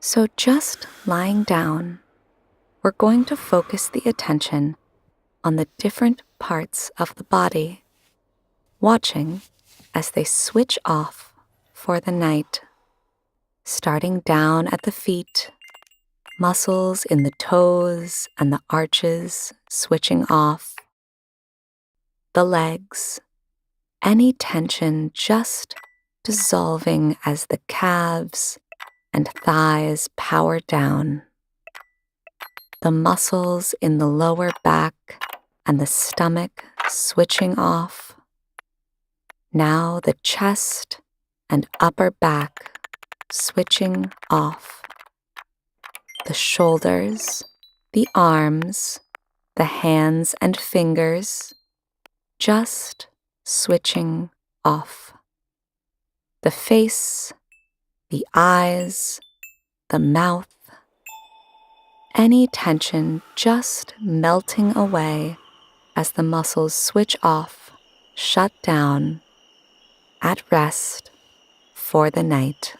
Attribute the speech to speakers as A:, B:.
A: So just lying down, we're going to focus the attention on the different parts of the body, watching as they switch off for the night, starting down at the feet, muscles in the toes and the arches switching off, the legs, any tension just dissolving as the calves and thighs power down, the muscles in the lower back and the stomach switching off. Now the chest and upper back switching off. The shoulders, the arms, the hands and fingers just switching off. The face, the eyes, the mouth, any tension just melting away as the muscles switch off, shut down, at rest for the night.